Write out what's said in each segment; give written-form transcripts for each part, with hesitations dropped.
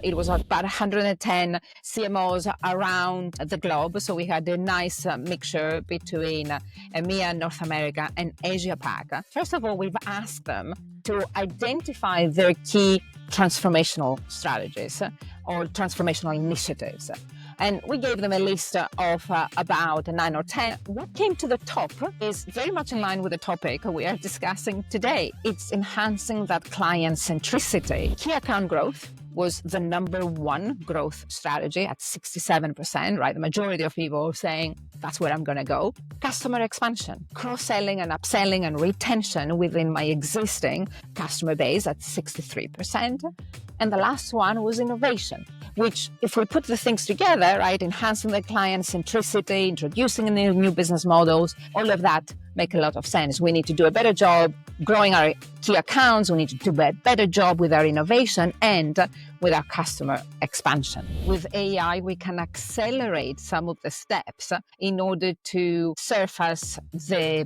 It was about 110 CMOs around the globe. So we had a nice mixture between EMEA, North America, and Asia Pac. First of all, we've asked them to identify their key transformational strategies or transformational initiatives. And we gave them a list of about 9 or 10. What came to the top is very much in line with the topic we are discussing today. It's enhancing that client centricity. Key account growth was the number one growth strategy at 67%, right? The majority of people are saying, that's where I'm going to go. Customer expansion, cross-selling and upselling and retention within my existing customer base at 63%. And the last one was innovation, which if we put the things together, right, enhancing the client centricity, introducing new business models, all of that make a lot of sense. We need to do a better job growing our key accounts. We need to do a better job with our innovation and with our customer expansion. With AI, we can accelerate some of the steps in order to surface the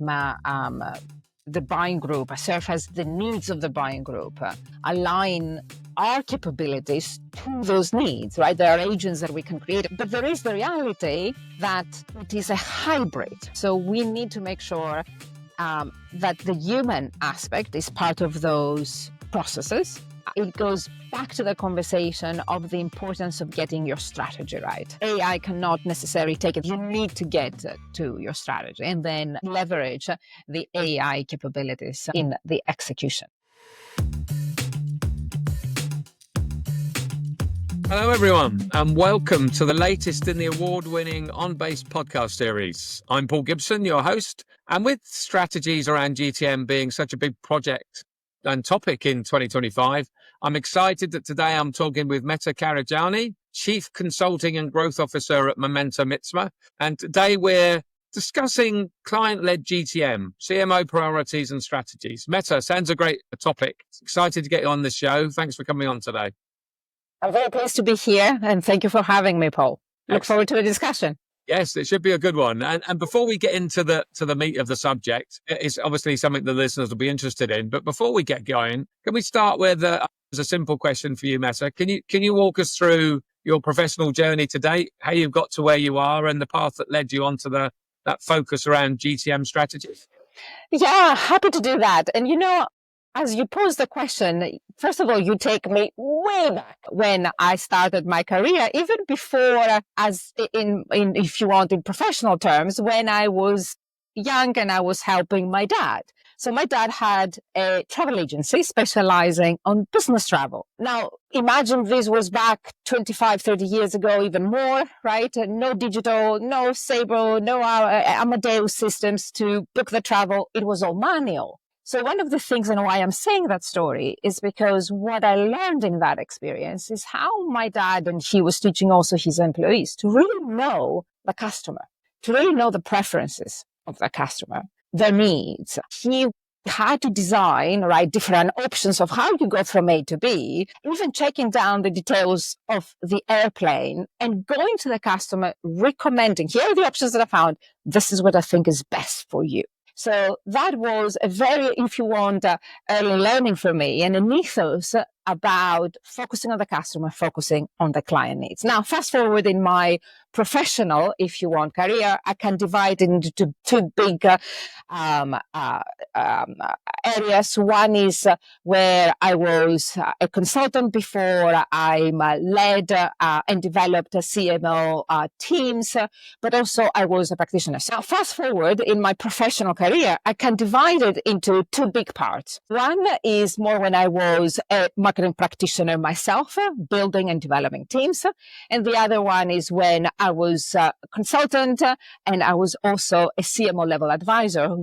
buying group, surface the needs of the buying group, align our capabilities to those needs, right? There are agents that we can create, but there is the reality that it is a hybrid. So we need to make sure that the human aspect is part of those processes. It goes back to the conversation of the importance of getting your strategy right. AI cannot necessarily take it. You need to get to your strategy and then leverage the AI capabilities in the execution. Hello, everyone, and welcome to the latest in the award-winning OnBase Podcast series. I'm Paul Gibson, your host, and with strategies around GTM being such a big project and topic in 2025, I'm excited that today I'm talking with Meta Karagianni, Chief Consulting and Growth Officer at Momentum ITSMA, and today we're discussing client-led GTM, CMO priorities and strategies. Meta, sounds a great topic. Excited to get you on this show. Thanks for coming on today. I'm very pleased to be here, and thank you for having me, Paul. Look forward to the discussion. Yes, it should be a good one. And before we get into the meat of the subject, it's obviously something the listeners will be interested in. But before we get going, can we start with a simple question for you, Meta? Can you walk us through your professional journey to date, how you've got to where you are, and the path that led you onto that focus around GTM strategies? Yeah, happy to do that. And as you pose the question, first of all, you take me way back when I started my career, even before, if you want, in professional terms, when I was young and I was helping my dad. So my dad had a travel agency specializing on business travel. Now, imagine this was back 25, 30 years ago, even more, right? No digital, no Sable, no Amadeus systems to book the travel. It was all manual. So one of the things and why I'm saying that story is because what I learned in that experience is how my dad, and he was teaching also his employees, to really know the customer, to really know the preferences of the customer, their needs. He had to design, right, different options of how you go from A to B, even checking down the details of the airplane and going to the customer, recommending, here are the options that I found. This is what I think is best for you. So that was a very, if you want, early learning for me, and an ethos about focusing on the customer, focusing on the client needs. Now, fast forward in my professional, if you want, career, I can divide it into two big areas. One is where I was a consultant before. I led and developed CMO teams, but also I was a practitioner. So fast forward in my professional career, I can divide it into two big parts. One is more when I was a marketing practitioner myself, building and developing teams. And the other one is when I was a consultant and I was also a CMO level advisor,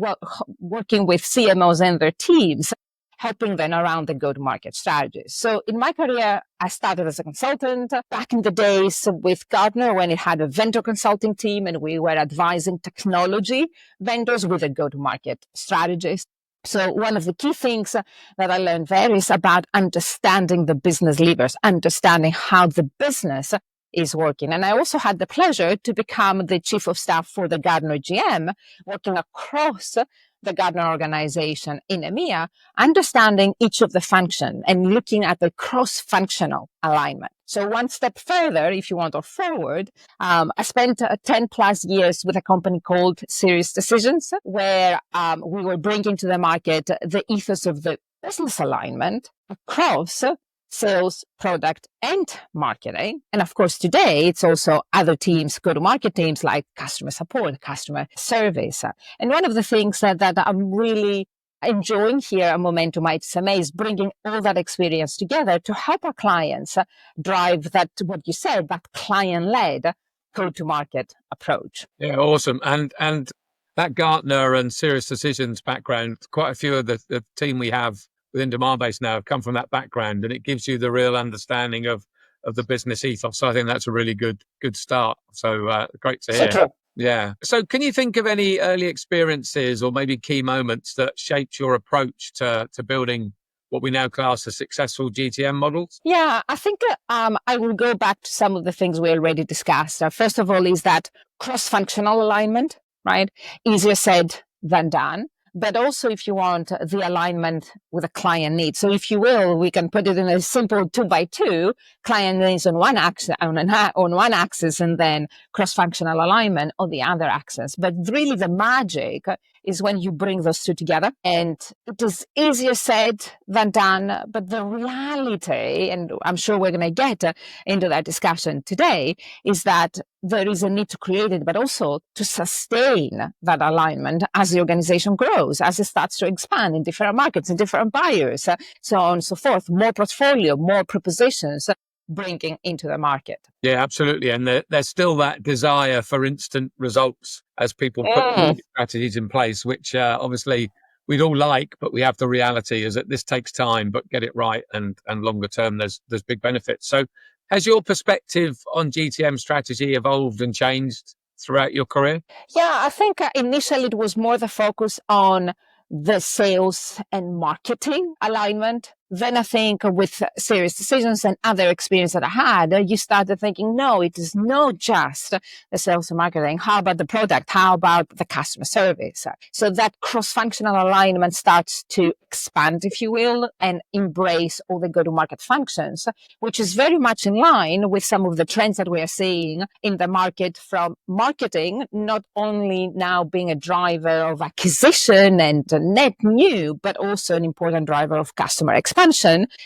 working with CMOs and their teams, helping them around the go-to-market strategies. So in my career, I started as a consultant back in the days with Gartner when it had a vendor consulting team and we were advising technology vendors with a go-to-market strategies. So one of the key things that I learned there is about understanding the business levers, understanding how the business is working. And I also had the pleasure to become the chief of staff for the Gartner GM, working across the Gartner organization in EMEA, understanding each of the function and looking at the cross-functional alignment. So one step further, if you want, or forward, I spent 10 plus years with a company called Serious Decisions, where we were bringing to the market the ethos of the business alignment across sales, product, and marketing. And of course, today, it's also other teams, go-to-market teams like customer support, customer service. And one of the things that I'm really enjoying here at Momentum ITSMA is bringing all that experience together to help our clients drive that, what you said, that client-led go-to-market approach. Yeah, awesome. And that Gartner and Serious Decisions background, quite a few of the team we have within Demandbase now have come from that background, and it gives you the real understanding of the business ethos. So I think that's a really good start. So great to hear. So yeah. So can you think of any early experiences or maybe key moments that shaped your approach to building what we now class as successful GTM models? Yeah, I think I will go back to some of the things we already discussed. First of all, is that cross-functional alignment, right? Easier said than done. But also, if you want, the alignment with a client needs. So if you will, we can put it in a simple 2x2, client needs on one axis, and then cross-functional alignment on the other axis. But really the magic is when you bring those two together, and it is easier said than done. But the reality, and I'm sure we're going to get into that discussion today, is that there is a need to create it, but also to sustain that alignment as the organization grows, as it starts to expand in different markets, in different buyers, so on and so forth, more portfolio, more propositions bringing into the market. Yeah, absolutely. And there's still that desire for instant results as people put strategies in place, which obviously we'd all like, but we have the reality is that this takes time, but get it right. And longer term, there's big benefits. So has your perspective on GTM strategy evolved and changed throughout your career? Yeah, I think initially it was more the focus on the sales and marketing alignment. Then I think with Serious Decisions and other experience that I had, you started thinking, no, it is not just the sales and marketing. How about the product? How about the customer service? So that cross-functional alignment starts to expand, if you will, and embrace all the go-to-market functions, which is very much in line with some of the trends that we are seeing in the market, from marketing not only now being a driver of acquisition and net new, but also an important driver of customer expansion.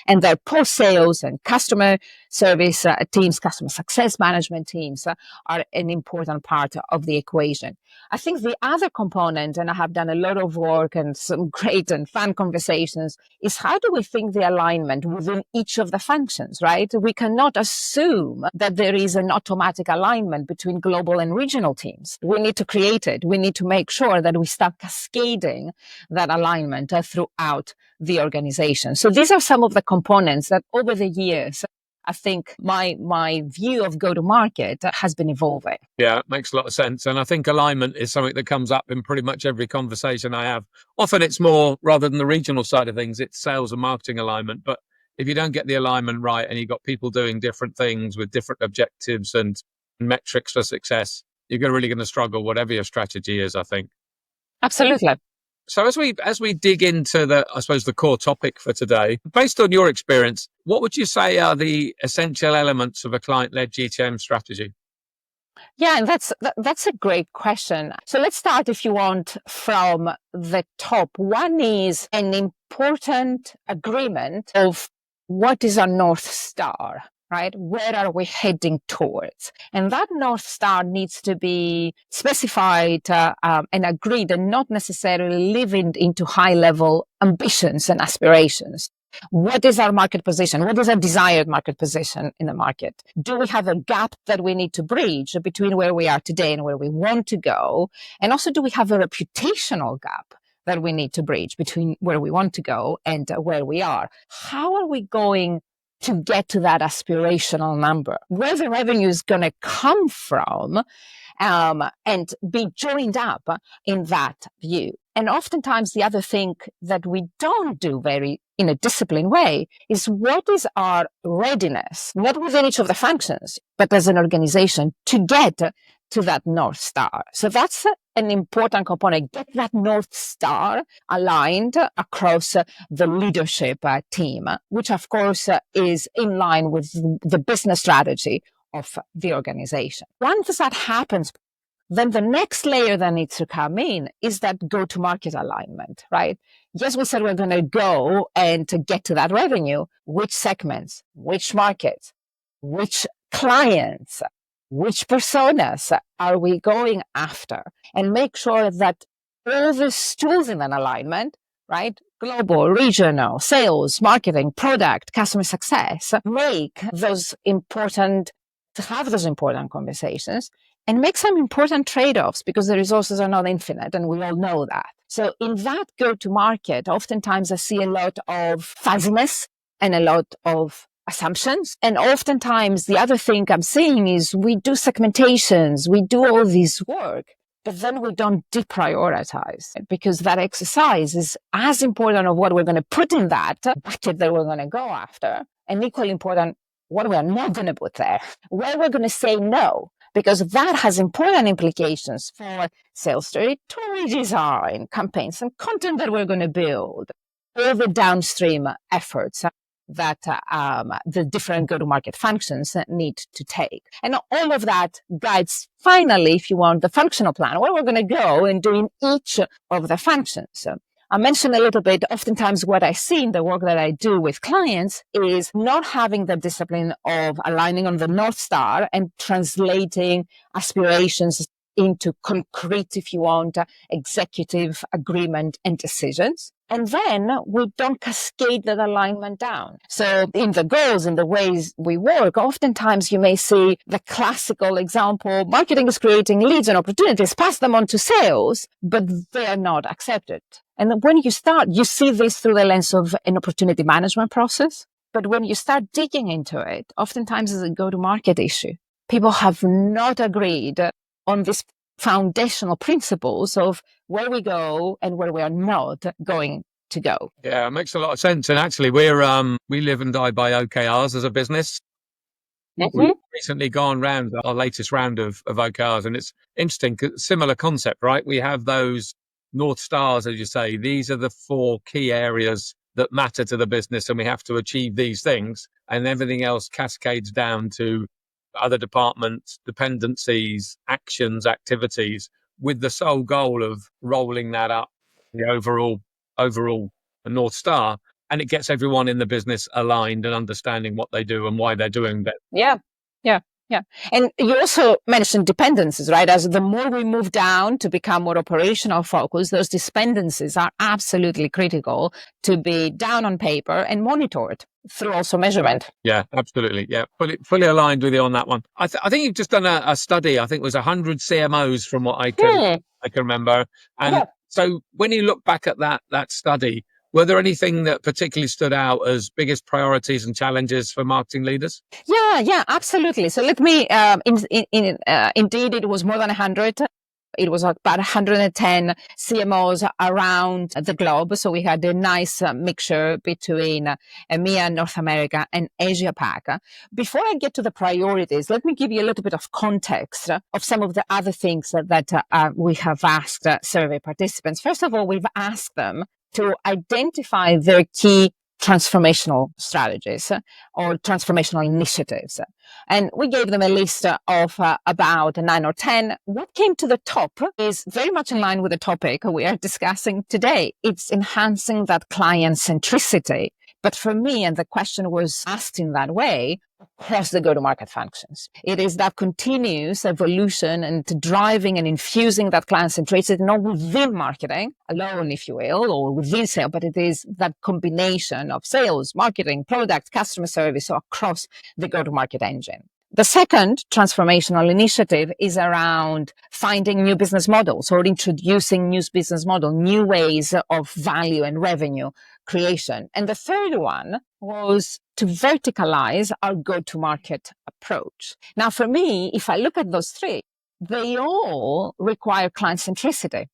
And their post-sales and customer service teams, customer success management teams are an important part of the equation. I think the other component, and I have done a lot of work and some great and fun conversations, is how do we think the alignment within each of the functions, right? We cannot assume that there is an automatic alignment between global and regional teams. We need to create it. We need to make sure that we start cascading that alignment throughout the organization. So these are some of the components that over the years, I think my view of go-to-market has been evolving. Yeah, it makes a lot of sense. And I think alignment is something that comes up in pretty much every conversation I have. Often it's more, rather than the regional side of things, it's sales and marketing alignment. But if you don't get the alignment right and you've got people doing different things with different objectives and metrics for success, you're really going to struggle, whatever your strategy is, I think. Absolutely. So as we dig into the core topic for today, based on your experience, what would you say are the essential elements of a client-led GTM strategy? Yeah, and that's a great question. So let's start, if you want, from the top. One is an important agreement of what is our North Star, right? Where are we heading towards? And that North Star needs to be specified and agreed, and not necessarily living into high-level ambitions and aspirations. What is our market position? What is our desired market position in the market? Do we have a gap that we need to bridge between where we are today and where we want to go? And also, do we have a reputational gap that we need to bridge between where we want to go and where we are? How are we going to get to that aspirational number? Where the revenue is going to come from and be joined up in that view. And oftentimes the other thing that we don't do very in a disciplined way is what is our readiness, not within each of the functions, but as an organization to get to that North Star. So that's an important component. Get that North Star aligned across the leadership team, which of course is in line with the business strategy of the organization. Once that happens, then the next layer that needs to come in is that go-to-market alignment, right? Yes, we said we're going to go and to get to that revenue. Which segments, which markets, which clients, which personas are we going after? And make sure that all the tools in an alignment, right? Global, regional, sales, marketing, product, customer success, make those important, to have those important conversations and make some important trade-offs because the resources are not infinite and we all know that. So in that go-to-market, oftentimes I see a lot of fuzziness and a lot of assumptions. And oftentimes the other thing I'm seeing is we do segmentations, we do all this work, but then we don't deprioritize because that exercise is as important of what we're going to put in that bucket that we're going to go after, and equally important what we're not going to put there, where we're going to say no, because that has important implications for sales territory design, campaigns and content that we're going to build, all the downstream efforts that the different go-to-market functions need to take. And all of that guides, finally, if you want, the functional plan, where we're going to go and doing each of the functions. I mentioned a little bit, oftentimes what I see in the work that I do with clients is not having the discipline of aligning on the North Star and translating aspirations into concrete, if you want, executive agreement and decisions. And then we don't cascade that alignment down. So in the goals, in the ways we work, oftentimes you may see the classical example, marketing is creating leads and opportunities, pass them on to sales, but they're not accepted. And when you start, you see this through the lens of an opportunity management process. But when you start digging into it, oftentimes it's a go-to-market issue. People have not agreed on these foundational principles of where we go and where we are not going to go. Yeah, it makes a lot of sense. And actually, we live and die by OKRs as a business. Mm-hmm. We've recently gone round our latest round of OKRs, and it's interesting, similar concept, right? We have those North Stars, as you say. These are the 4 key areas that matter to the business, and we have to achieve these things, and everything else cascades down to other departments, dependencies, actions, activities, with the sole goal of rolling that up the overall North Star, and it gets everyone in the business aligned and understanding what they do and why they're doing that. Yeah. And you also mentioned dependencies, right? As the more we move down to become more operational focused, those dependencies are absolutely critical to be down on paper and monitored through also measurement. Yeah, absolutely. Yeah, fully aligned with you on that one. I think you've just done a study. I think it was 100 CMOs from what I can remember. And so when you look back at that study, were there anything that particularly stood out as biggest priorities and challenges for marketing leaders? Yeah, absolutely. So let me, indeed, it was more than 100. It was about 110 CMOs around the globe. So we had a nice mixture between EMEA, North America, and Asia Pac. Before I get to the priorities, let me give you a little bit of context of some of the other things that we have asked survey participants. First of all, we've asked them to identify their key transformational strategies or transformational initiatives. And we gave them a list of about 9 or 10. What came to the top is very much in line with the topic we are discussing today. It's enhancing that client centricity. But for me, and the question was asked in that way, across the go-to-market functions. It is that continuous evolution and driving and infusing that client centricity, not within marketing alone, if you will, or within sales, but it is that combination of sales, marketing, product, customer service, so across the go-to-market engine. The second transformational initiative is around finding new business models or introducing new business models, new ways of value and revenue creation. And the third one was to verticalize our go-to-market approach. Now, for me, if I look at those 3, they all require client centricity,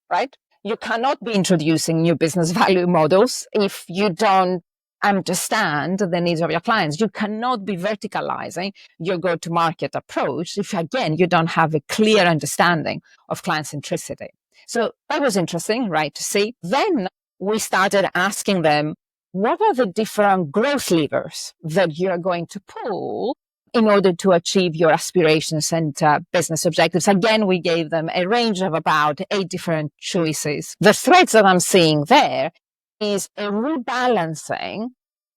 right? You cannot be introducing new business value models if you don't understand the needs of your clients. You cannot be verticalizing your go-to-market approach if, again, you don't have a clear understanding of client centricity. So that was interesting, right, to see. Then we started asking them, what are the different growth levers that you're going to pull in order to achieve your aspirations and business objectives? Again, we gave them a range of about 8 different choices. The threads that I'm seeing there is a rebalancing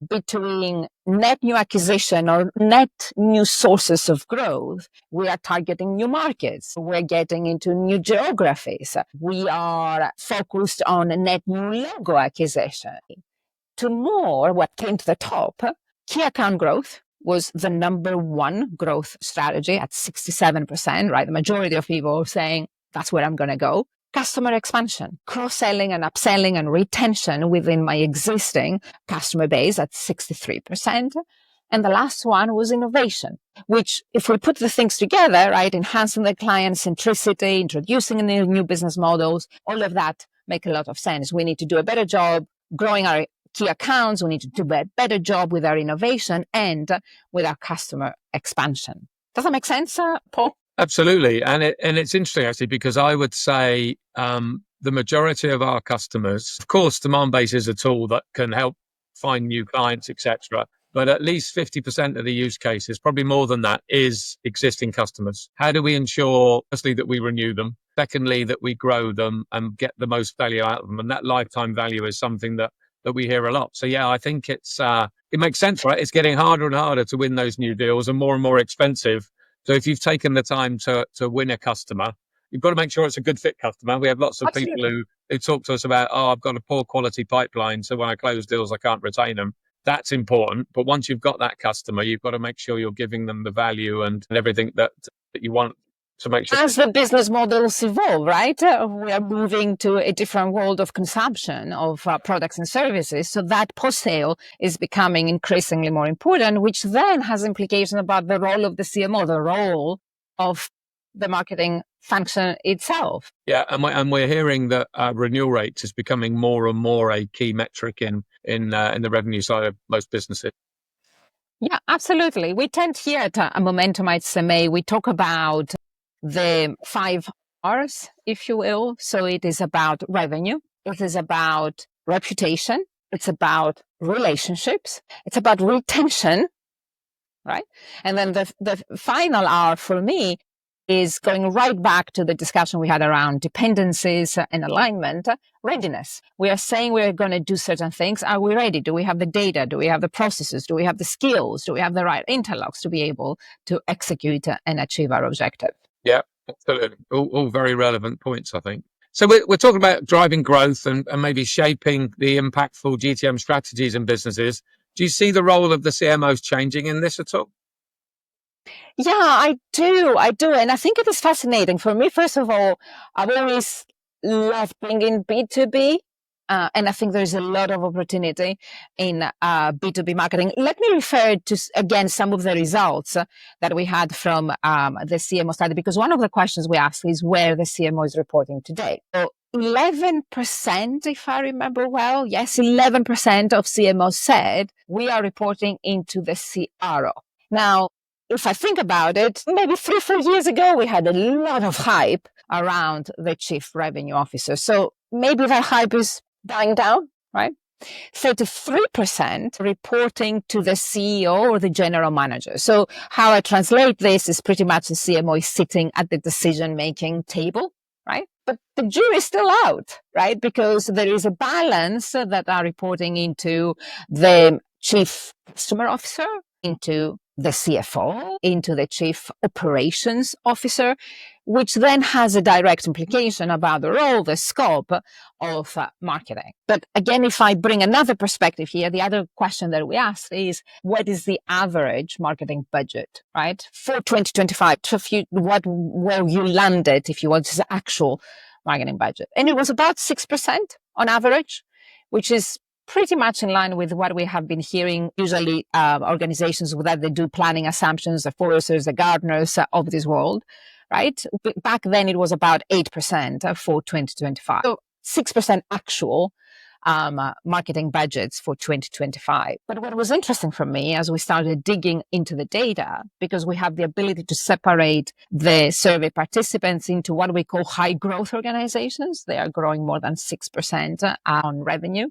between net new acquisition or net new sources of growth. We are targeting new markets. We're getting into new geographies. We are focused on net new logo acquisition. To more, what came to the top, key account growth was the number one growth strategy at 67%, right? The majority of people are saying, that's where I'm going to go. Customer expansion, cross-selling and upselling and retention within my existing customer base at 63%. And the last one was innovation, which if we put the things together, right, enhancing the client centricity, introducing new business models, all of that make a lot of sense. We need to do a better job growing our key accounts. We need to do a better job with our innovation and with our customer expansion. Does that make sense, Paul? Absolutely. And it's interesting, actually, because I would say the majority of our customers, of course, Demand-Base is a tool that can help find new clients, etc. But at least 50% of the use cases, probably more than that, is existing customers. How do we ensure, firstly, that we renew them? Secondly, that we grow them and get the most value out of them. And that lifetime value is something that we hear a lot. So, yeah, I think it makes sense, right? It's getting harder and harder to win those new deals and more expensive. So if you've taken the time to win a customer, you've got to make sure it's a good fit customer. We have lots of Absolutely. people who talk to us about, I've got a poor quality pipeline, so when I close deals, I can't retain them. That's important. But once you've got that customer, you've got to make sure you're giving them the value and everything that you want to make sure. As the business models evolve, right? We are moving to a different world of consumption of products and services. So that post-sale is becoming increasingly more important, which then has implications about the role of the CMO, the role of the marketing function itself. Yeah, and we're hearing that renewal rates is becoming more and more a key metric in the revenue side of most businesses. Yeah, absolutely. We tend here at Momentum ITSMA, we talk about the 5 R's, if you will. So it is about revenue. It is about reputation. It's about relationships. It's about retention, right? And then the final R for me is going right back to the discussion we had around dependencies and alignment, readiness. We are saying we're going to do certain things. Are we ready? Do we have the data? Do we have the processes? Do we have the skills? Do we have the right interlocks to be able to execute and achieve our objective? Yeah, absolutely. All very relevant points, I think. So we're talking about driving growth and maybe shaping the impactful GTM strategies in businesses. Do you see the role of the CMOs changing in this at all? Yeah, I do. And I think it is fascinating. For me, first of all, I've always loved bringing B2B. And I think there's a lot of opportunity in B2B marketing. Let me refer to, again, some of the results that we had from the CMO study, because one of the questions we asked is where the CMO is reporting today. So 11%, if I remember well, yes, 11% of CMOs said we are reporting into the CRO. Now, if I think about it, maybe 3-4 years ago, we had a lot of hype around the chief revenue officer. So maybe that hype is dying down, right? 33% reporting to the CEO or the general manager. So how I translate this is pretty much the CMO is sitting at the decision-making table, right? But the jury is still out, right? Because there is a balance that are reporting into the chief customer officer, into the CFO, into the chief operations officer, which then has a direct implication about the role, the scope of marketing. But again, if I bring another perspective here, the other question that we asked is, what is the average marketing budget, right? For 2025, where you landed, if you want, is the actual marketing budget. And it was about 6% on average, which is pretty much in line with what we have been hearing. Usually organizations that they do planning assumptions, the Forresters, the Gartners of this world, right? Back then it was about 8% for 2025. So 6% actual marketing budgets for 2025. But what was interesting for me as we started digging into the data, because we have the ability to separate the survey participants into what we call high growth organizations. They are growing more than 6% on revenue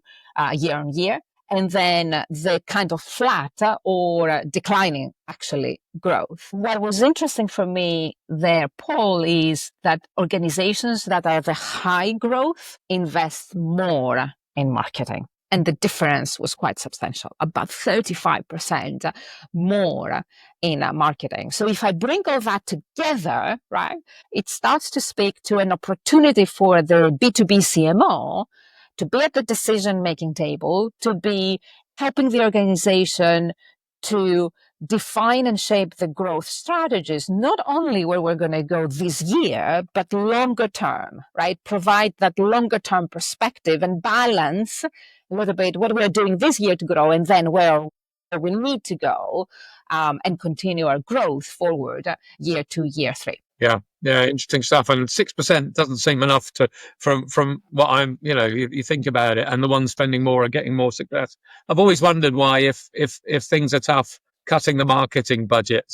year on year. And then the kind of flat or declining, actually, growth. What was interesting for me there, Paul, is that organizations that are the high growth invest more in marketing. And the difference was quite substantial, about 35% more in marketing. So if I bring all that together, right, it starts to speak to an opportunity for the B2B CMO to be at the decision-making table, to be helping the organization to define and shape the growth strategies, not only where we're going to go this year, but longer term, right? Provide that longer term perspective and balance a little bit what we're doing this year to grow and then where we need to go and continue our growth forward year 2, year 3. Yeah, interesting stuff. And 6% doesn't seem enough from what you think about it, and the ones spending more are getting more success. I've always wondered why, if things are tough, cutting the marketing budget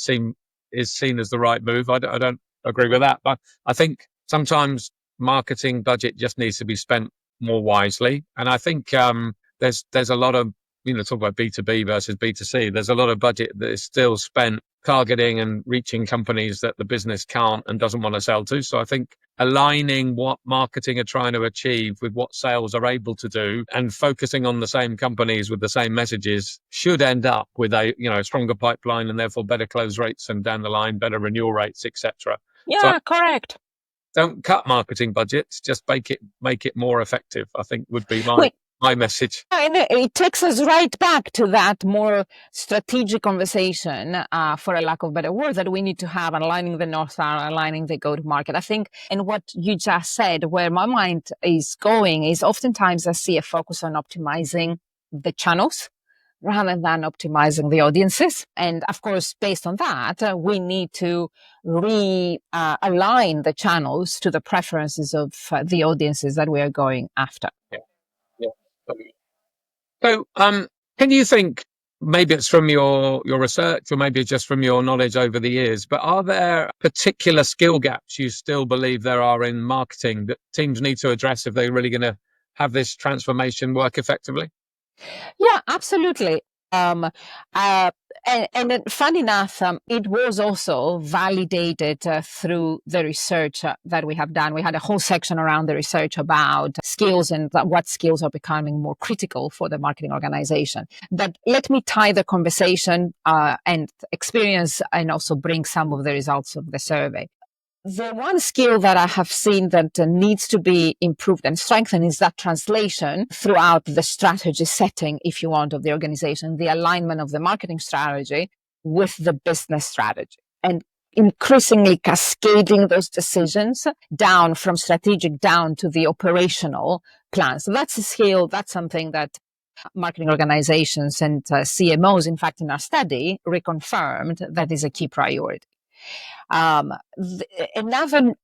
is seen as the right move. I don't agree with that, but I think sometimes marketing budget just needs to be spent more wisely. And I think there's a lot of, talk about B2B versus B2C. There's a lot of budget that is still spent targeting and reaching companies that the business can't and doesn't want to sell to. So I think aligning what marketing are trying to achieve with what sales are able to do and focusing on the same companies with the same messages should end up with a stronger pipeline and therefore better close rates and down the line better renewal rates, etc. Yeah, so correct. Don't cut marketing budgets, just make it more effective, I think would be my message. And it takes us right back to that more strategic conversation, for a lack of a better word, that we need to have, aligning the North Star, aligning the go-to-market. I think, and what you just said, where my mind is going is oftentimes I see a focus on optimizing the channels rather than optimizing the audiences. And of course, based on that, we need to align the channels to the preferences of the audiences that we are going after. Yeah. So, can you think, maybe it's from your research or maybe just from your knowledge over the years, but are there particular skill gaps you still believe there are in marketing that teams need to address if they're really going to have this transformation work effectively? Yeah, absolutely. And fun enough, it was also validated through the research that we have done. We had a whole section around the research about skills and what skills are becoming more critical for the marketing organization. But let me tie the conversation and experience and also bring some of the results of the survey. The one skill that I have seen that needs to be improved and strengthened is that translation throughout the strategy setting, if you want, of the organization, the alignment of the marketing strategy with the business strategy, and increasingly cascading those decisions down from strategic down to the operational plan. So that's a skill, that's something that marketing organizations and CMOs, in fact, in our study, reconfirmed that is a key priority. Another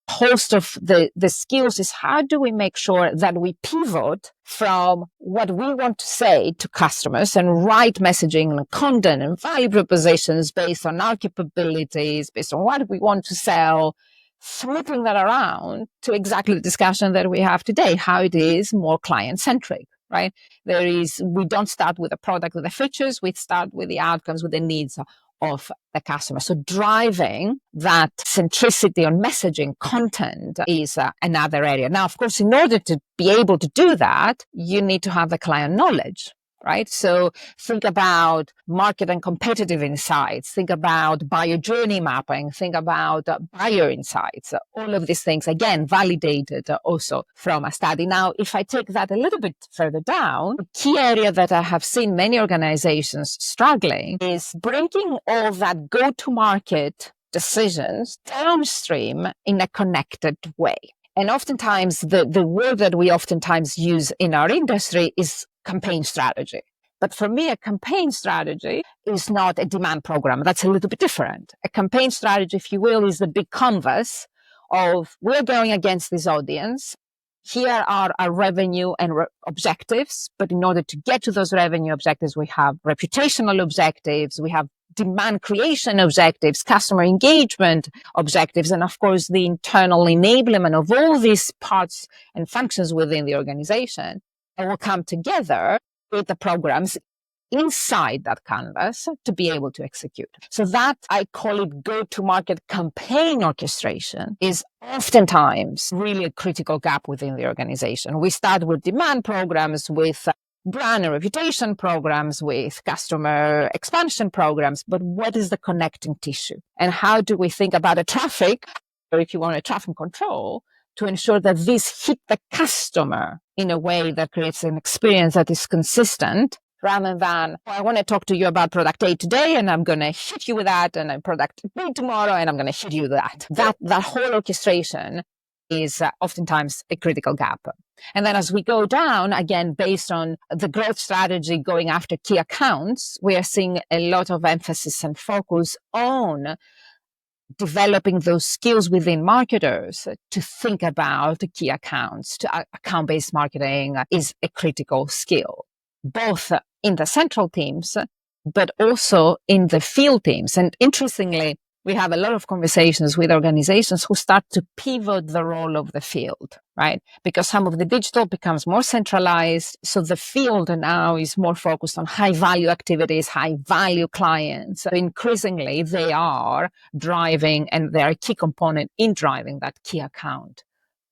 host of the skills is how do we make sure that we pivot from what we want to say to customers and write messaging and content and value propositions based on our capabilities, based on what we want to sell, flipping that around to exactly the discussion that we have today, how it is more client-centric, right? We don't start with a product with the features, we start with the outcomes, with the needs of the customer. So driving that centricity on messaging content is another area. Now, of course, in order to be able to do that, you need to have the client knowledge, right? So think about market and competitive insights, think about buyer journey mapping, think about buyer insights, all of these things, again, validated also from a study. Now, if I take that a little bit further down, a key area that I have seen many organizations struggling is bringing all that go-to-market decisions downstream in a connected way. And oftentimes, the word that we oftentimes use in our industry is campaign strategy. But for me, a campaign strategy is not a demand program. That's a little bit different. A campaign strategy, if you will, is the big canvas of we're going against this audience. here are our revenue and objectives. But in order to get to those revenue objectives, we have reputational objectives, we have demand creation objectives, customer engagement objectives, and of course, the internal enablement of all these parts and functions within the organization. And will come together with the programs inside that canvas to be able to execute. So that, I call it go-to-market campaign orchestration, is oftentimes really a critical gap within the organization. We start with demand programs, with brand and reputation programs, with customer expansion programs, but what is the connecting tissue? And how do we think about a traffic, or if you want a traffic control, to ensure that this hit the customer in a way that creates an experience that is consistent, rather than, I want to talk to you about product A today, and I'm going to hit you with that, and product B tomorrow, and I'm going to hit you with that. That whole orchestration is oftentimes a critical gap. And then as we go down, again, based on the growth strategy going after key accounts, we are seeing a lot of emphasis and focus on developing those skills within marketers to think about key accounts. Account-based marketing is a critical skill, both in the central teams, but also in the field teams. And interestingly, we have a lot of conversations with organizations who start to pivot the role of the field, right? Because some of the digital becomes more centralized. So the field now is more focused on high value activities, high value clients. So increasingly, they are driving, and they're a key component in driving that key account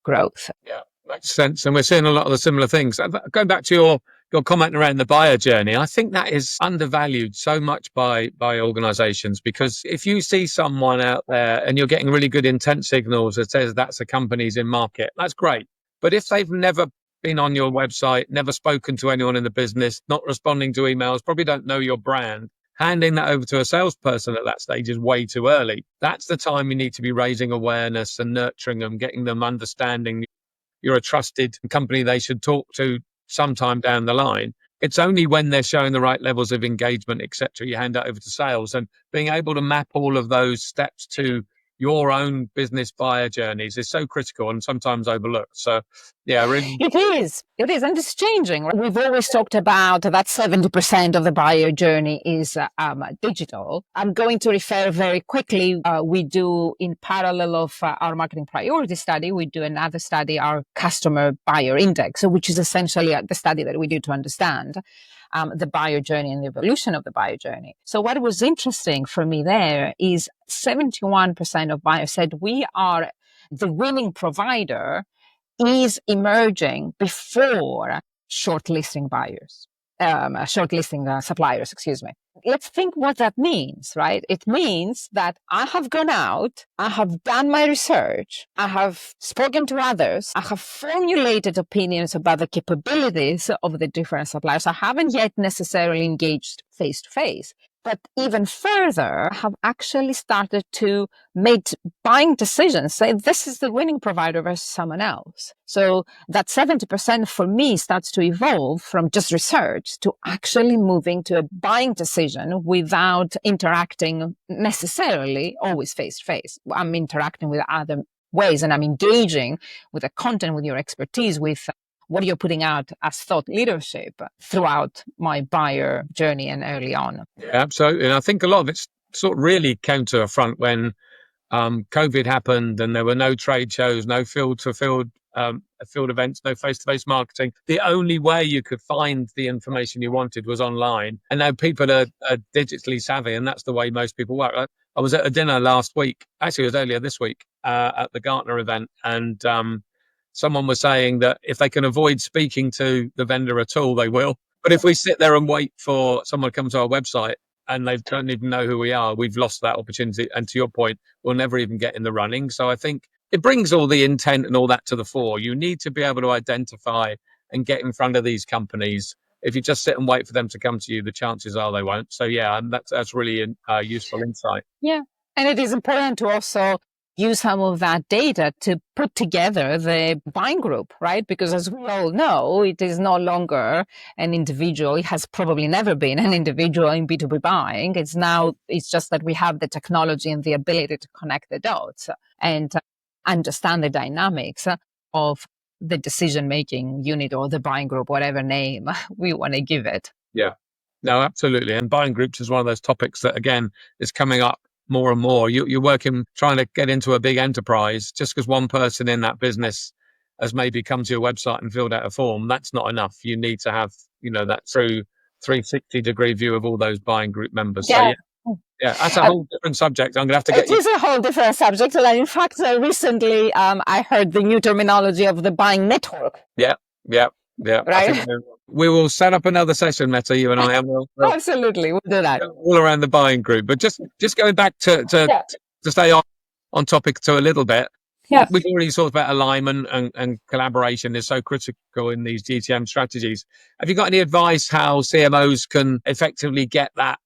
growth. Yeah, makes sense. And we're seeing a lot of the similar things. Going back to your comment around the buyer journey, I think that is undervalued so much by organizations, because if you see someone out there and you're getting really good intent signals that says that's a company's in market, that's great. But if they've never been on your website, never spoken to anyone in the business, not responding to emails, probably don't know your brand, handing that over to a salesperson at that stage is way too early. That's the time you need to be raising awareness and nurturing them, getting them understanding you're a trusted company they should talk to sometime down the line. It's only when they're showing the right levels of engagement, etc., you hand that over to sales, and being able to map all of those steps to your own business buyer journeys is so critical and sometimes overlooked. So, yeah, really. It is, and it's changing. We've always talked about that 70% of the buyer journey is digital. I'm going to refer very quickly. We do, in parallel of our marketing priority study, we do another study, our customer buyer index, which is essentially the study that we do to understand the buyer journey and the evolution of the buyer journey. So what was interesting for me there is 71% of buyers said we are the winning provider is emerging before shortlisting suppliers, excuse me. Let's think what that means, right? It means that I have gone out, I have done my research, I have spoken to others, I have formulated opinions about the capabilities of the different suppliers. I haven't yet necessarily engaged face to face. But even further, have actually started to make buying decisions, say this is the winning provider versus someone else. So that 70% for me starts to evolve from just research to actually moving to a buying decision without interacting necessarily always face to face. I'm interacting with other ways, and I'm engaging with the content, with your expertise, with what you're putting out as thought leadership throughout my buyer journey and early on. Yeah, absolutely. And I think a lot of it sort of really came to a front when COVID happened and there were no trade shows, no field-to-field field events, no face-to-face marketing. The only way you could find the information you wanted was online. And now people are digitally savvy, and that's the way most people work. I was at a dinner last week, actually it was earlier this week, at the Gartner event, and someone was saying that if they can avoid speaking to the vendor at all, they will. But if we sit there and wait for someone to come to our website and they don't even know who we are, we've lost that opportunity. And to your point, we'll never even get in the running. So I think it brings all the intent and all that to the fore. You need to be able to identify and get in front of these companies. If you just sit and wait for them to come to you, the chances are they won't. So yeah, that's really a useful insight. Yeah. And it is important to also use some of that data to put together the buying group, right? Because as we all know, it is no longer an individual. It has probably never been an individual in B2B buying. It's just that we have the technology and the ability to connect the dots and understand the dynamics of the decision-making unit or the buying group, whatever name we want to give it. Yeah, no, absolutely. And buying groups is one of those topics that, again, is coming up more and more. You're working, trying to get into a big enterprise. Just because one person in that business has maybe come to your website and filled out a form, that's not enough. You need to have, that true 360-degree view of all those buying group members. Yeah. So yeah, that's a whole different subject. I'm going to have to get you. It is a whole different subject. And in fact, recently I heard the new terminology of the buying network. Yeah. Right. I think we will set up another session, Meta, you and I, and we'll absolutely, we'll do that all around the buying group. But just going back to stay on topic to a little bit. Yeah. We've already talked about alignment and collaboration is so critical in these GTM strategies. Have you got any advice how CMOs can effectively get that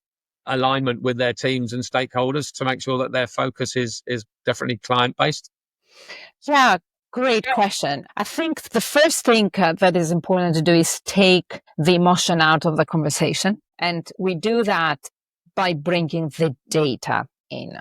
alignment with their teams and stakeholders to make sure that their focus is definitely client-based? Yeah, great question. I think the first thing that is important to do is take the emotion out of the conversation. And we do that by bringing the data in.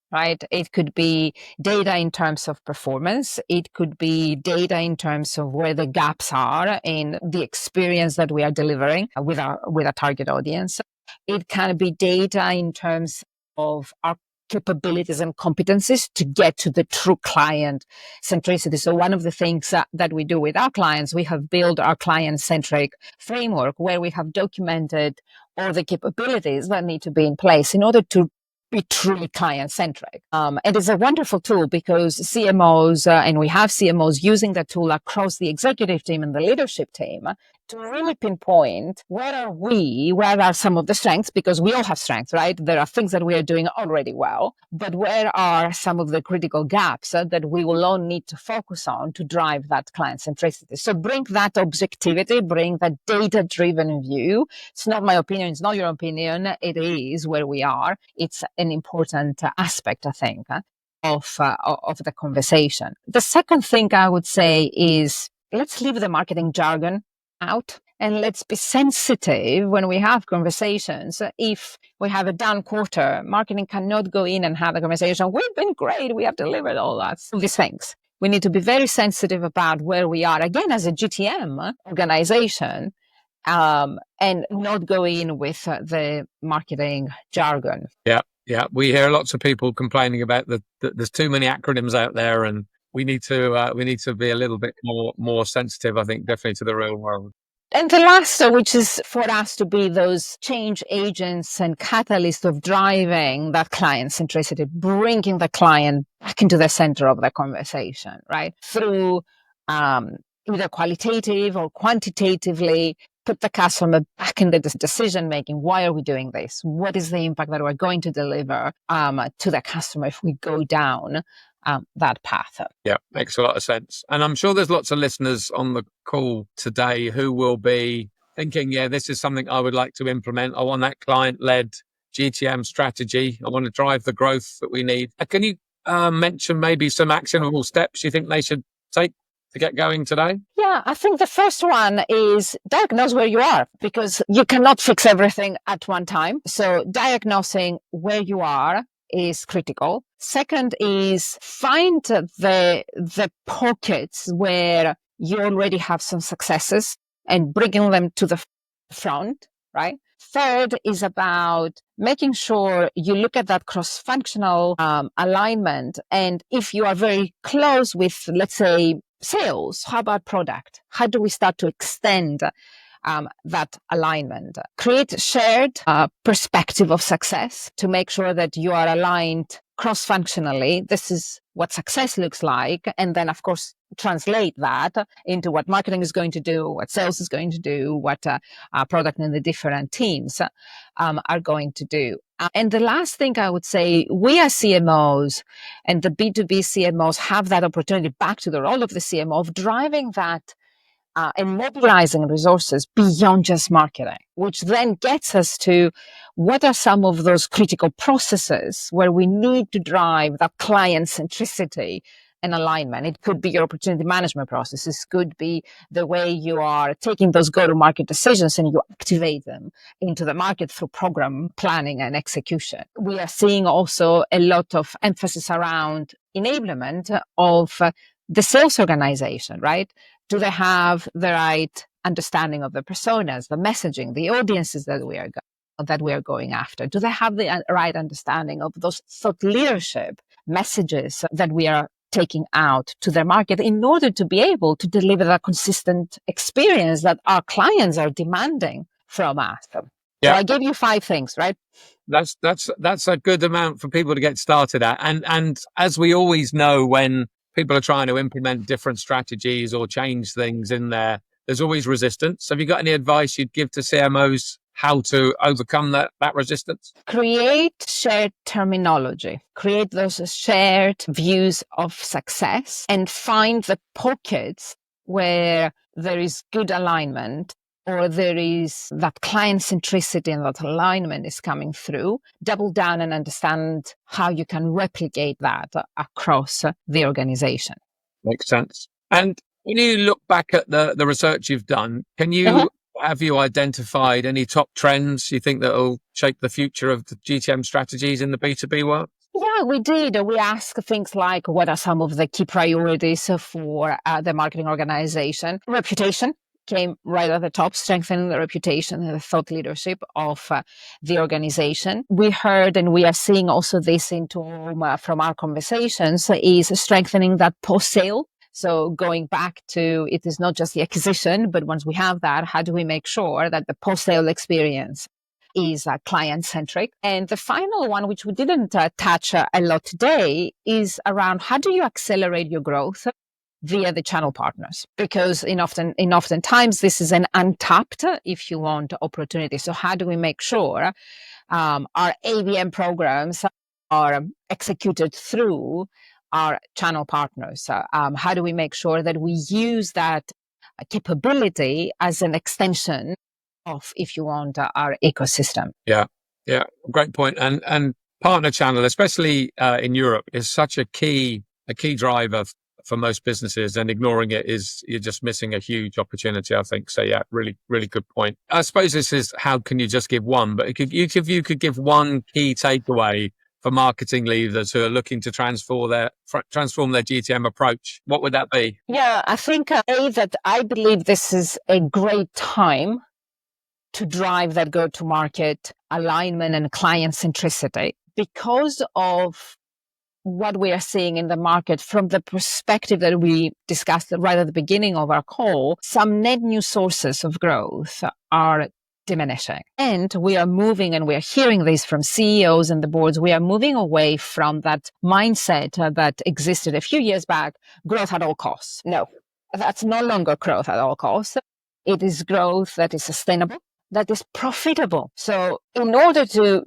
Right? It could be data in terms of performance. It could be data in terms of where the gaps are in the experience that we are delivering with our target audience. It can be data in terms of our capabilities and competencies to get to the true client centricity. So one of the things that we do with our clients, we have built our client-centric framework where we have documented all the capabilities that need to be in place in order to be truly client-centric. It is a wonderful tool because CMOs, and we have CMOs using that tool across the executive team and the leadership team to really pinpoint where are some of the strengths, because we all have strengths, right? There are things that we are doing already well, but where are some of the critical gaps that we will all need to focus on to drive that client centricity? So bring that objectivity, bring that data-driven view. It's not my opinion. It's not your opinion. It is where we are. It's an important aspect, I think, of the conversation. The second thing I would say is let's leave the marketing jargon out and let's be sensitive when we have conversations. If we have a down quarter, marketing cannot go in and have a conversation. We've been great. We have delivered all that. So these things. We need to be very sensitive about where we are, again, as a GTM organization, and not go in with the marketing jargon. Yeah. We hear lots of people complaining about that there's too many acronyms out there, and we need to be a little bit more sensitive, I think, definitely to the real world. And the last, which is for us to be those change agents and catalysts of driving that client centricity, bringing the client back into the center of the conversation, right? Through either qualitative or quantitatively put the customer back in the decision making. Why are we doing this? What is the impact that we're going to deliver to the customer if we go down that path? Yeah, makes a lot of sense. And I'm sure there's lots of listeners on the call today who will be thinking, yeah, this is something I would like to implement. I want that client-led GTM strategy. I want to drive the growth that we need. Can you mention maybe some actionable steps you think they should take to get going today? Yeah, I think the first one is diagnose where you are, because you cannot fix everything at one time. So diagnosing where you are is critical. Second is find the pockets where you already have some successes and bringing them to the front, right? Third is about making sure you look at that cross-functional alignment. And if you are very close with, let's say, sales, how about product? How do we start to extend that alignment? Create shared perspective of success to make sure that you are aligned cross-functionally. This is what success looks like. And then, of course, translate that into what marketing is going to do, what sales is going to do, what product and the different teams are going to do. And the last thing I would say, we as CMOs and the B2B CMOs have that opportunity, back to the role of the CMO, of driving that and mobilizing resources beyond just marketing, which then gets us to what are some of those critical processes where we need to drive that client centricity and alignment. It could be your opportunity management processes, could be the way you are taking those go-to-market decisions and you activate them into the market through program planning and execution. We are seeing also a lot of emphasis around enablement of the sales organization, right? Do they have the right understanding of the personas, the messaging, the audiences that we are going after? Do they have the right understanding of those thought leadership messages that we are taking out to their market in order to be able to deliver that consistent experience that our clients are demanding from us? So I gave you 5 things, right? That's a good amount for people to get started at. And as we always know, when people are trying to implement different strategies or change things in there, there's always resistance. Have you got any advice you'd give to CMOs how to overcome that resistance? Create shared terminology, create those shared views of success, and find the pockets where there is good alignment, or there is that client centricity and that alignment is coming through. Double down and understand how you can replicate that across the organization. Makes sense. And when you look back at the research you've done, have you identified any top trends you think that will shape the future of the GTM strategies in the B2B world? Yeah, we did. We asked things like, what are some of the key priorities for the marketing organization? Reputation came right at the top, strengthening the reputation and the thought leadership of the organization. We heard, and we are seeing also this from our conversations, is strengthening that post-sale. So going back to, it is not just the acquisition, but once we have that, how do we make sure that the post-sale experience is client-centric? And the final one, which we didn't touch a lot today, is around how do you accelerate your growth via the channel partners? Because oftentimes this is an untapped, if you want, opportunity. So how do we make sure our ABM programs are executed through our channel partners? How do we make sure that we use that capability as an extension of, if you want, our ecosystem? Yeah, great point. And partner channel, especially in Europe, is such a key driver for most businesses, and ignoring it you're just missing a huge opportunity, I think. So yeah, really, really good point. I suppose this is, how can you just give one? But if you could give one key takeaway for marketing leaders who are looking to transform their GTM approach, what would that be? Yeah, I think that I believe this is a great time to drive that go-to-market alignment and client centricity, because of what we are seeing in the market from the perspective that we discussed right at the beginning of our call. Some net new sources of growth are diminishing. And we are moving, and we are hearing this from CEOs and the boards, we are moving away from that mindset that existed a few years back, growth at all costs. No, that's no longer growth at all costs. It is growth that is sustainable, that is profitable. So in order to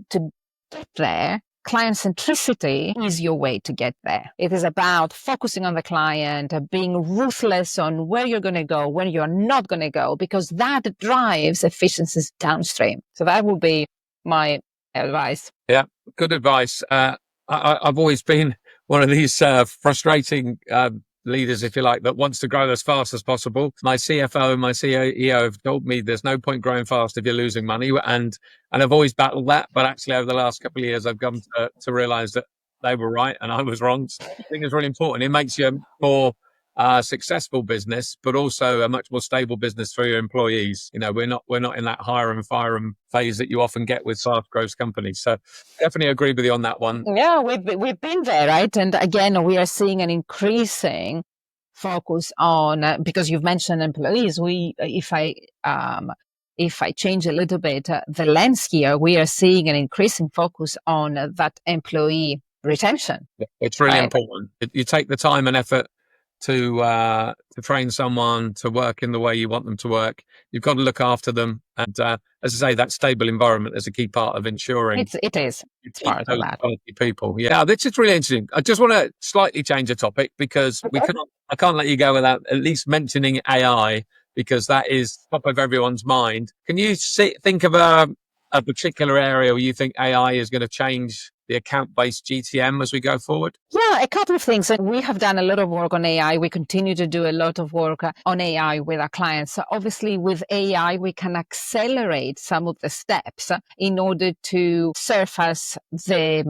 get there, client centricity is your way to get there. It is about focusing on the client, being ruthless on where you're going to go, where you're not going to go, because that drives efficiencies downstream. So that would be my advice. Yeah, good advice. I've always been one of these frustrating leaders, if you like, that wants to grow as fast as possible. My CFO and my CEO have told me there's no point growing fast if you're losing money, and I've always battled that. But actually, over the last couple of years, I've come to realize that they were right and I was wrong. So I think it's really important. It makes you a more successful business, but also a much more stable business for your employees. You know, we're not in that hire and fire 'em phase that you often get with fast growth companies. So definitely agree with you on that one. Yeah, we've been there, right? And again, we are seeing an increasing focus on, because you've mentioned employees. If I change a little bit the lens here, we are seeing an increasing focus on that employee retention. It's really important. You take the time and effort to train someone to work in the way you want them to work. You've got to look after them, and as I say, that stable environment is a key part of ensuring it's part of that. Quality people. Yeah, this is really interesting. I just want to slightly change the topic, because I can't let you go without at least mentioning AI, because that is top of everyone's mind. Can you think of a particular area where you think AI is going to change the account-based GTM as we go forward? Yeah, a couple of things. We have done a lot of work on AI. We continue to do a lot of work on AI with our clients. So obviously, with AI, we can accelerate some of the steps in order to surface the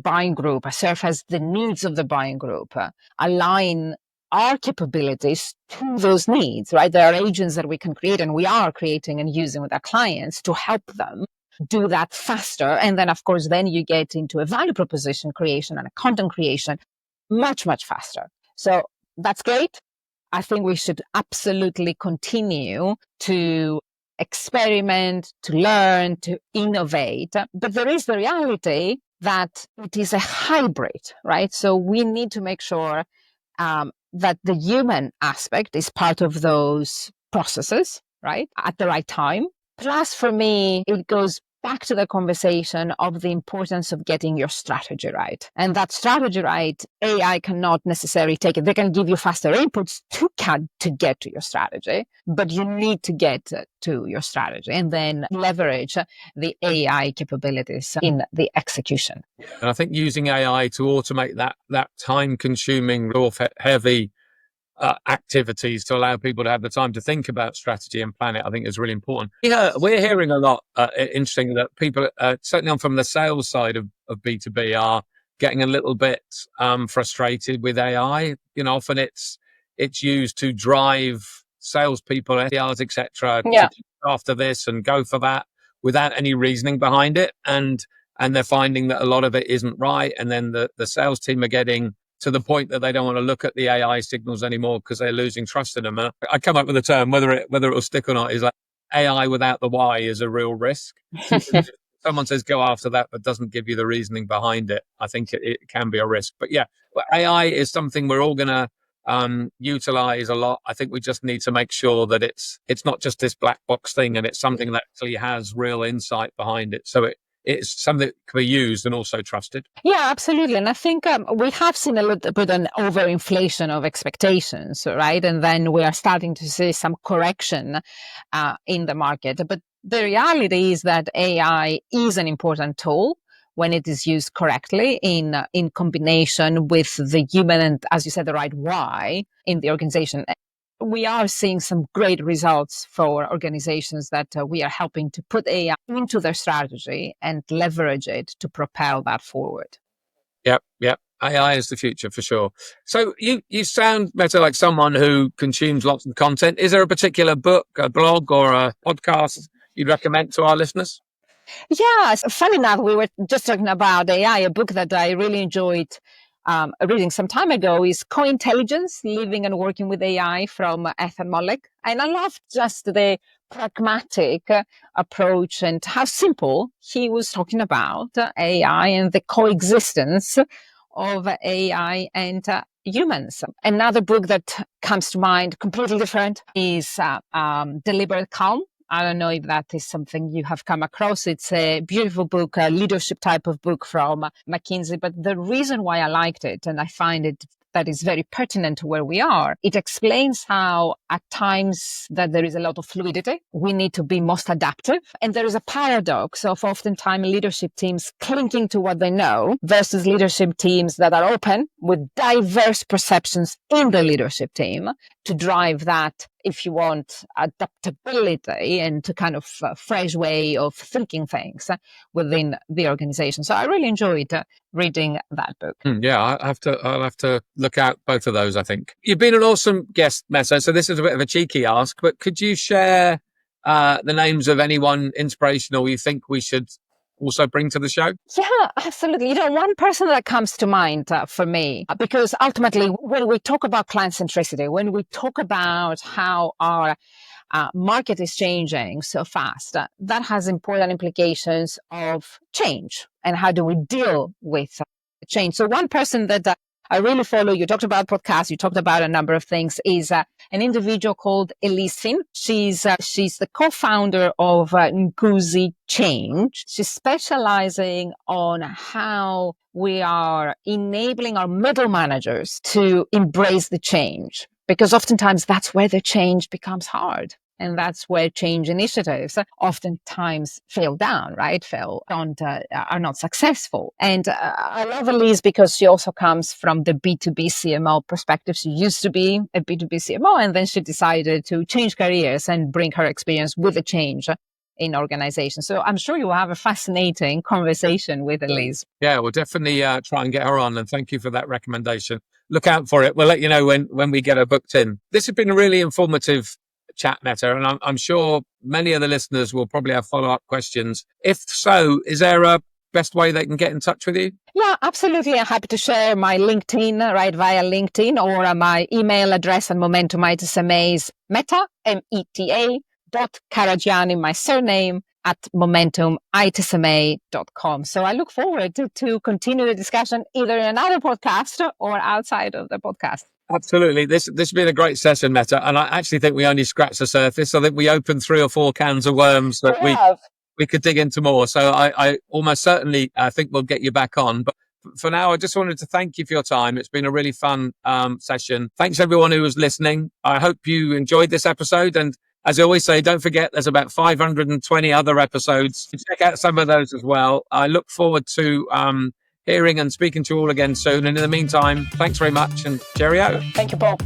buying group, surface the needs of the buying group, align our capabilities to those needs, right? There are agents that we can create, and we are creating and using with our clients to help them do that faster. And then, of course, then you get into a value proposition creation and a content creation much, much faster. So that's great. I think we should absolutely continue to experiment, to learn, to innovate. But there is the reality that it is a hybrid, right? So we need to make sure that the human aspect is part of those processes, right, at the right time. Plus, for me, it goes back to the conversation of the importance of getting your strategy right. And that strategy right, AI cannot necessarily take it. They can give you faster inputs to get to your strategy, but you need to get to your strategy and then leverage the AI capabilities in the execution. And I think using AI to automate that time-consuming, heavy activities to allow people to have the time to think about strategy and plan it, I think is really important. Yeah, we're hearing a lot, interesting, that people, certainly from the sales side of B2B, are getting a little bit frustrated with AI. Often it's used to drive salespeople, SDRs, etc., to after this and go for that without any reasoning behind it. And they're finding that a lot of it isn't right. And then the sales team are getting to the point that they don't want to look at the AI signals anymore because they're losing trust in them. And I come up with a term, whether it will stick or not, is like AI without the why is a real risk. Someone says go after that, but doesn't give you the reasoning behind it. I think it can be a risk. But AI is something we're all going to utilize a lot. I think we just need to make sure that it's not just this black box thing, and it's something that actually has real insight behind it. So it's something that can be used and also trusted. Yeah, absolutely. And I think we have seen a little bit an overinflation of expectations, right? And then we are starting to see some correction in the market. But the reality is that AI is an important tool when it is used correctly in combination with the human and, as you said, the right why in the organization. We are seeing some great results for organizations that we are helping to put AI into their strategy and leverage it to propel that forward. Yep. AI is the future for sure. So you sound, Meta, like someone who consumes lots of content. Is there a particular book, a blog, or a podcast you'd recommend to our listeners? Yeah, funny enough, we were just talking about AI. A book that I really enjoyed reading some time ago is Co-Intelligence, Living and Working with AI from Ethan Mollick. And I loved just the pragmatic approach and how simple he was talking about AI and the coexistence of AI and humans. Another book that comes to mind, completely different, is Deliberate Calm. I don't know if that is something you have come across. It's a beautiful book, a leadership type of book from McKinsey. But the reason why I liked it, and I find it that is very pertinent to where we are, it explains how at times that there is a lot of fluidity. We need to be most adaptive. And there is a paradox of oftentimes leadership teams clinging to what they know versus leadership teams that are open with diverse perceptions in the leadership team to drive that, if you want, adaptability and to kind of fresh way of thinking things within the organization. So I really enjoyed reading that book. I'll have to look out both of those, I think. You've been an awesome guest, Meta, so this is a bit of a cheeky ask, but could you share the names of anyone inspirational you think we should also bring to the show? Yeah, absolutely. One person that comes to mind for me, because ultimately when we talk about client centricity, when we talk about how our market is changing so fast, that has important implications of change and how do we deal with change. So one person that I really follow, you talked about podcasts, you talked about a number of things, is an individual called Elise Finn. She's the co-founder of Nguzi Change. She's specializing on how we are enabling our middle managers to embrace the change, because oftentimes that's where the change becomes hard. And that's where change initiatives oftentimes fail down, right? Are not successful. And I love Elise because she also comes from the B2B CMO perspective. She used to be a B2B CMO, and then she decided to change careers and bring her experience with the change in organizations. So I'm sure you will have a fascinating conversation with Elise. Yeah, we'll definitely try and get her on. And thank you for that recommendation. Look out for it. We'll let you know when we get her booked in. This has been a really informative chat, Meta, and I'm sure many of the listeners will probably have follow-up questions. If so, is there a best way they can get in touch with you? Yeah, absolutely. I'm happy to share my LinkedIn, right, via LinkedIn, or my email address at Momentum ITSMA is Meta, META, Karagianni, my surname, at momentumitsma.com. So I look forward to continue the discussion either in another podcast or outside of the podcast. Absolutely. This has been a great session, Meta, and I actually think we only scratched the surface. I think we opened 3 or 4 cans of worms that we could dig into more. So I almost certainly think we'll get you back on. But for now, I just wanted to thank you for your time. It's been a really fun session. Thanks everyone who was listening. I hope you enjoyed this episode. And as I always say, don't forget there's about 520 other episodes. Check out some of those as well. I look forward to hearing and speaking to you all again soon. And in the meantime, thanks very much and cheerio. Thank you, Paul.